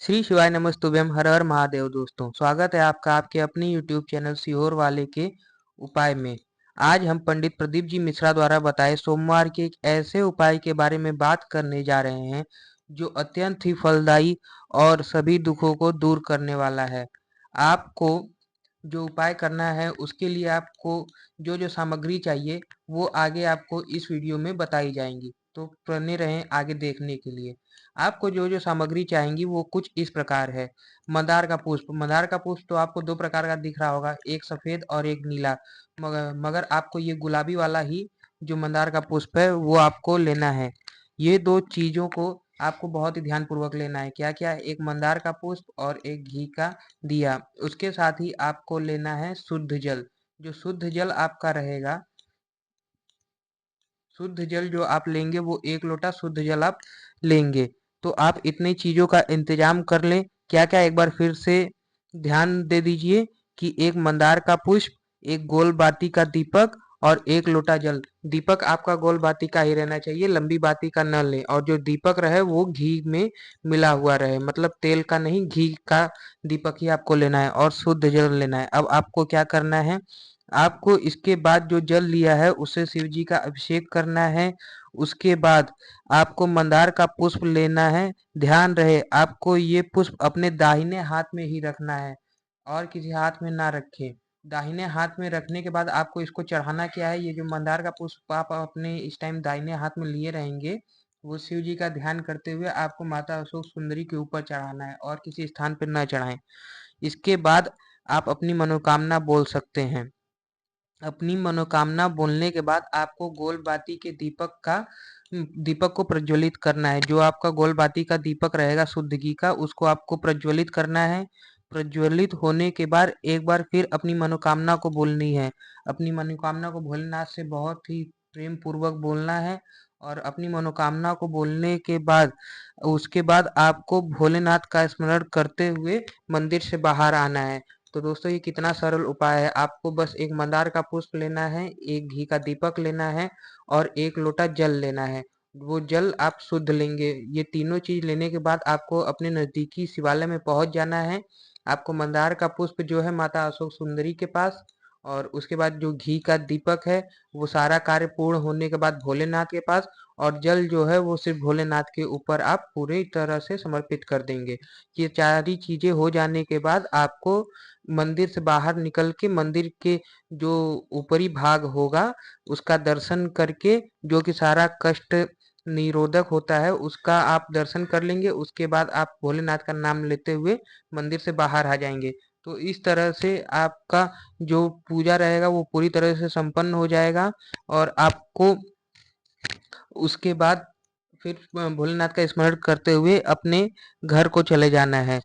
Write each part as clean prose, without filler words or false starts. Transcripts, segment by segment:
श्री शिवाय नमस्तुभ्यम, हर हर महादेव। दोस्तों, स्वागत है आपका आपके अपने यूट्यूब चैनल सीहोर वाले के उपाय में। आज हम पंडित प्रदीप जी मिश्रा द्वारा बताए सोमवार के एक ऐसे उपाय के बारे में बात करने जा रहे हैं जो अत्यंत ही फलदायी और सभी दुखों को दूर करने वाला है। आपको जो उपाय करना है उसके लिए आपको जो जो सामग्री चाहिए वो आगे आपको इस वीडियो में बताई जाएंगी, तो बने रहें आगे देखने के लिए। आपको जो जो सामग्री चाहेंगी वो कुछ इस प्रकार है। मंदार का पुष्प। मंदार का पुष्प तो आपको दो प्रकार का दिख रहा होगा, एक सफेद और एक नीला। मगर आपको ये गुलाबी वाला ही जो मंदार का पुष्प है वो आपको लेना है। ये दो चीजों को आपको बहुत ही ध्यान पूर्वक लेना है। क्या क्या? एक मंदार का पुष्प और एक घी का दिया। उसके साथ ही आपको लेना है शुद्ध जल। जो शुद्ध जल आपका रहेगा, शुद्ध जल जो आप लेंगे वो 1 लोटा शुद्ध जल आप लेंगे। तो आप इतनी चीजों का इंतजाम कर लें। क्या क्या एक बार फिर से ध्यान दे दीजिए कि एक मंदार का पुष्प, एक गोल बाती का दीपक और 1 लोटा जल। दीपक आपका गोल बाती का ही रहना चाहिए, लंबी बाती का न लें। और जो दीपक रहे वो घी में मिला हुआ रहे, मतलब तेल का नहीं, घी का दीपक ही आपको लेना है और शुद्ध जल लेना है। अब आपको क्या करना है, आपको इसके बाद जो जल लिया है उससे शिव जी का अभिषेक करना है। उसके बाद आपको मंदार का पुष्प लेना है। ध्यान रहे आपको ये पुष्प अपने दाहिने हाथ में ही रखना है और किसी हाथ में ना रखें। दाहिने हाथ में रखने के बाद आपको इसको चढ़ाना क्या है, ये जो मंदार का पुष्प आप अपने इस टाइम दाहिने हाथ में लिए रहेंगे वो शिव जी का ध्यान करते हुए आपको माता अशोक सुंदरी के ऊपर चढ़ाना है और किसी स्थान पर न चढ़ाएं। इसके बाद आप अपनी मनोकामना बोल सकते हैं। अपनी मनोकामना बोलने के बाद आपको गोल बाती के दीपक को प्रज्वलित करना है। जो आपका गोल बाती का दीपक रहेगा शुद्ध घी का, उसको आपको प्रज्वलित करना है। प्रज्वलित होने के बाद एक बार फिर अपनी मनोकामना को बोलनी है। अपनी मनोकामना को भोलेनाथ से बहुत ही प्रेम पूर्वक बोलना है। और अपनी मनोकामना को बोलने के बाद उसके बाद आपको भोलेनाथ का स्मरण करते हुए मंदिर से बाहर आना है। तो दोस्तों, ये कितना सरल उपाय है। आपको बस एक मंदार का पुष्प लेना है, एक घी का दीपक लेना है और 1 लोटा जल लेना है। वो जल आप शुद्ध लेंगे। ये तीनों चीज लेने के बाद आपको अपने नजदीकी शिवालय में पहुंच जाना है। आपको मंदार का पुष्प जो है माता अशोक सुंदरी के पास, और उसके बाद जो घी का दीपक है वो सारा कार्य पूर्ण होने के बाद भोलेनाथ के पास, और जल जो है वो सिर्फ भोलेनाथ के ऊपर आप पूरी तरह से समर्पित कर देंगे। ये सारी चीजें हो जाने के बाद आपको मंदिर से बाहर निकल के मंदिर के जो ऊपरी भाग होगा उसका दर्शन करके, जो कि सारा कष्ट निरोधक होता है, उसका आप दर्शन कर लेंगे। उसके बाद आप भोलेनाथ का नाम लेते हुए मंदिर से बाहर आ जाएंगे। तो इस तरह से आपका जो पूजा रहेगा वो पूरी तरह से संपन्न हो जाएगा और आपको उसके बाद फिर भोलेनाथ का स्मरण करते हुए अपने घर को चले जाना है।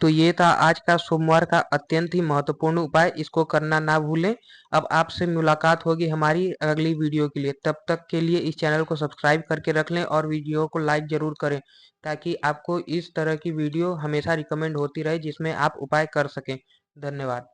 तो ये था आज का सोमवार का अत्यंत ही महत्वपूर्ण उपाय, इसको करना ना भूलें। अब आपसे मुलाकात होगी हमारी अगली वीडियो के लिए। तब तक के लिए इस चैनल को सब्सक्राइब करके रख लें और वीडियो को लाइक जरूर करें, ताकि आपको इस तरह की वीडियो हमेशा रिकमेंड होती रहे जिसमें आप उपाय कर सकें। धन्यवाद।